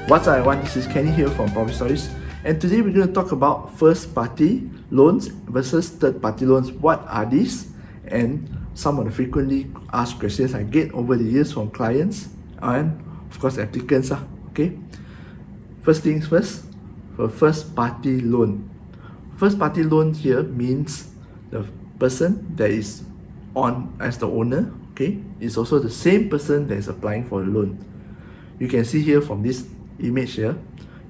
What's up everyone, this is Kenny here from Profit Stories, and today we're going to talk about first party loans versus third party loans. What are these? And some of the frequently asked questions I get over the years from clients and of course applicants. Okay, first things first, for first party loan. First party loan here means the person that is on as the owner, okay, is also the same person that is applying for the loan. You can see here from this image here,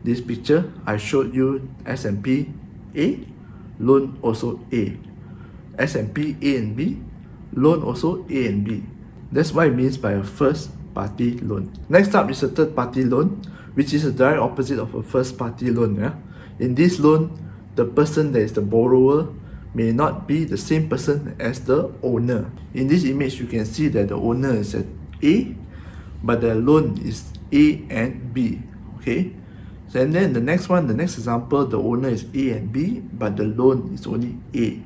this picture, I showed you S&P A, loan also A. S&P A and B, loan also A and B. That's what it means by a first party loan. Next up is a third party loan, which is the direct opposite of a first party loan. In this loan, the person that is the borrower may not be the same person as the owner. In this image, you can see that the owner is at A, but the loan is A and B. Okay, so and then the next example, the owner is A and B, but the loan is only A.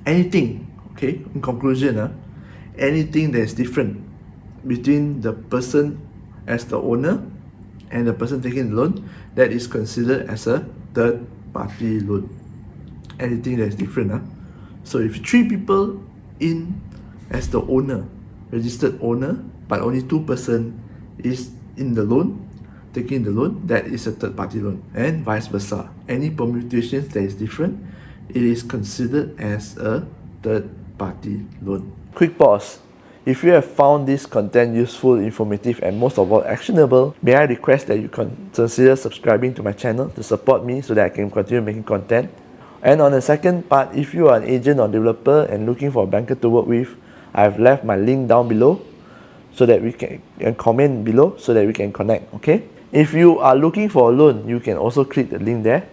Anything, okay, in conclusion, anything that is different between the person as the owner and the person taking the loan, that is considered as a third party loan. Anything that is different. So if 3 people in as the owner, registered owner, but only 2 person is in the loan, taking the loan, that is a third party loan, and vice versa. Any permutations that is different, it is considered as a third party loan. Quick pause. If you have found this content useful, informative, and most of all actionable, may I request that you consider subscribing to my channel to support me so that I can continue making content. And on the second part, if you are an agent or developer and looking for a banker to work with, I have left my link down below so that we can, and comment below so that we can connect. Okay, if you are looking for a loan, you can also click the link there.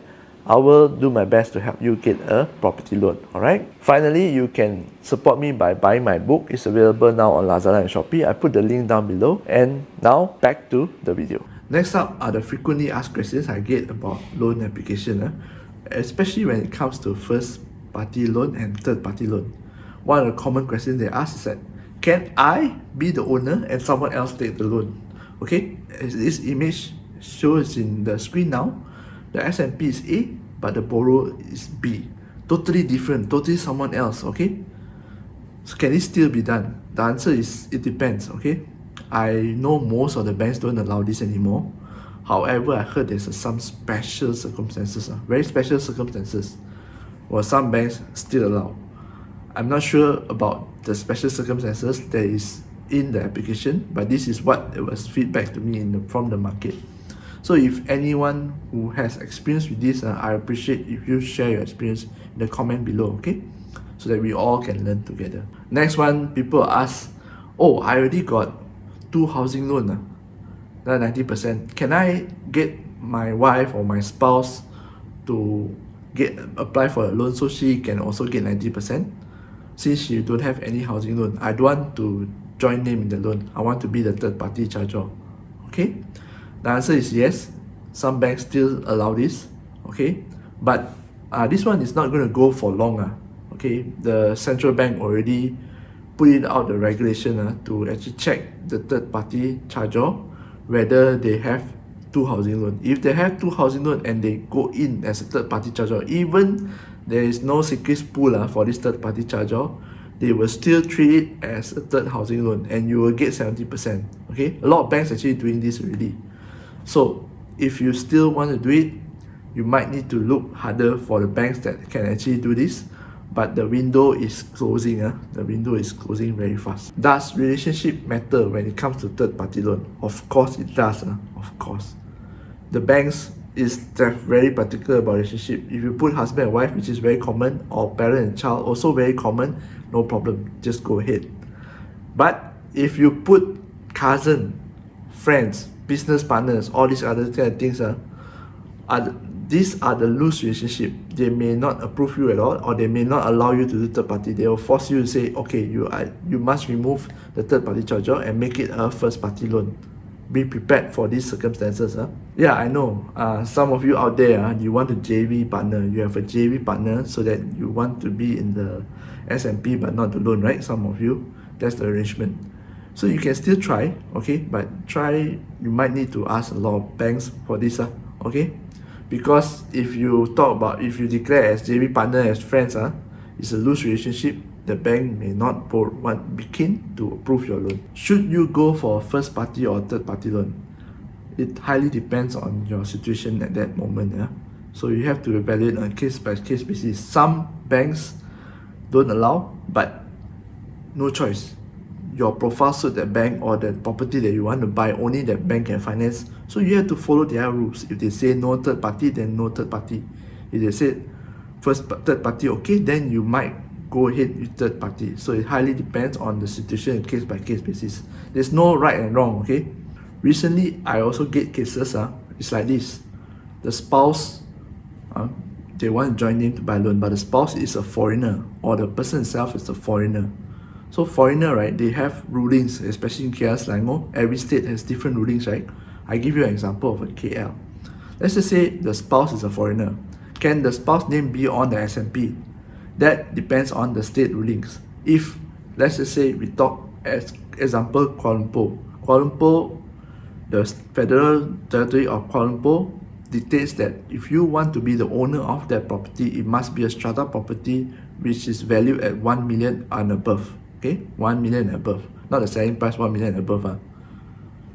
I will do my best to help you get a property loan. Alright, finally, you can support me by buying my book. It's available now on Lazada and Shopee. I put the link down below. And now back to the video. Next up are the frequently asked questions I get about loan application, especially when it comes to first party loan and third party loan. One of the common questions they ask is that, can I be the owner and someone else take the loan? Okay, as this image shows in the screen now, the S&P is A, but the borrower is B. Totally different, totally someone else. Okay, so can it still be done? The answer is it depends. Okay, I know most of the banks don't allow this anymore. However, I heard there's some special circumstances, very special circumstances, where some banks still allow. I'm not sure about the special circumstances that is in the application, but this is what it was feedback to me from the market. So if anyone who has experience with this, I appreciate if you share your experience in the comment below, okay? So that we all can learn together. Next one, people ask, oh, I already got 2 housing loan, 90%. Can I get my wife or my spouse to apply for a loan so she can also get 90%? Since she don't have any housing loan, I don't want to join them in the loan. I want to be the third party charger. Okay? The answer is yes. Some banks still allow this. Okay? But this one is not going to go for long. Okay? The central bank already put it out the regulation to actually check the third party charger whether they have 2 housing loan. If they have 2 housing loan and they go in as a third party charger, even there is no secret pool for this third party charger, they will still treat it as a third housing loan and you will get 70%. Okay, a lot of banks actually doing this already. So if you still want to do it, you might need to look harder for the banks that can actually do this. But the window is closing. The window is closing very fast. Does relationship matter when it comes to third party loan? Of course it does. Of course. The banks is very particular about relationship. If you put husband and wife, which is very common, or parent and child, also very common, no problem, just go ahead. But if you put cousin, friends, business partners, all these other kind of things, these are the loose relationship. They may not approve you at all, or they may not allow you to do third party. They will force you to say, okay, you must remove the third party charger and make it a first party loan. Be prepared for these circumstances. Yeah, I know. Some of you out there, you want a JV partner. You have a JV partner so that you want to be in the S&P but not the loan, right? Some of you, that's the arrangement. So you can still try, okay, but you might need to ask a lot of banks for this, okay, because if you declare as JV partner, as friends, it's a loose relationship. The bank may not be keen to approve your loan. Should you go for a first party or third party loan? It highly depends on your situation at that moment. So you have to evaluate on a case by case basis. Some banks don't allow, but no choice. Your profile suit that bank or the property that you want to buy, only that bank can finance. So you have to follow their rules. If they say no third party, then no third party. If they say third party, okay, then you might go ahead with third party. So it highly depends on the situation, case by case basis. There's no right and wrong, okay? Recently, I also get cases, it's like this. The spouse, they want to join in to buy loan, but the spouse is a foreigner, or the person itself is a foreigner. So foreigner, right, they have rulings, especially in KL Selangor. Every state has different rulings, right? I give you an example of a KL. Let's just say the spouse is a foreigner. Can the spouse name be on the SMP? That depends on the state rulings. If, let's just say we talk as example Kuala Lumpur. Kuala Lumpur, the Federal Territory of Kuala Lumpur dictates that if you want to be the owner of that property, it must be a strata property which is valued at 1 million and above. Okay, 1 million and above. Not the selling price 1 million and above.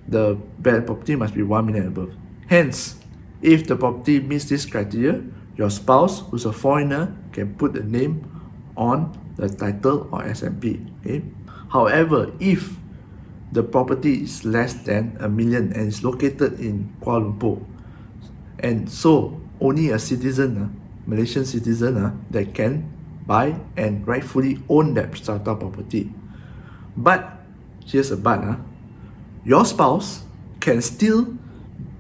The property must be 1 million and above. Hence, if the property meets this criteria, your spouse, who's a foreigner, can put the name on the title or SMP. Okay. However, if the property is less than 1 million and is located in Kuala Lumpur, and so only a citizen, Malaysian citizen, that can buy and rightfully own that strata property. But here's a but, your spouse can still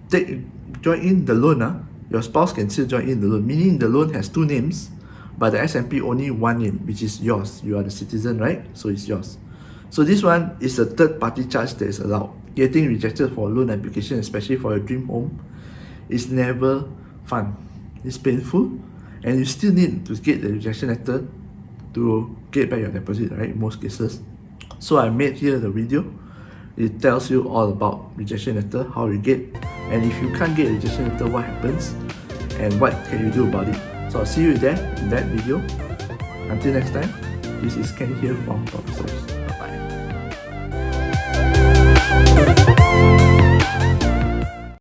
join in the loan. Your spouse can still join in the loan, meaning the loan has two names, but the SMP only one name, which is yours. You are the citizen, right? So it's yours. So this one is a third party charge that is allowed. Getting rejected for a loan application, especially for your dream home, is never fun. It's painful, and you still need to get the rejection letter to get back your deposit, right? In most cases. So I made here the video. It tells you all about rejection letter, how you get, and if you can't get a rejection letter, what happens, and what can you do about it. So I'll see you there in that video. Until next time, this is Ken here from Property.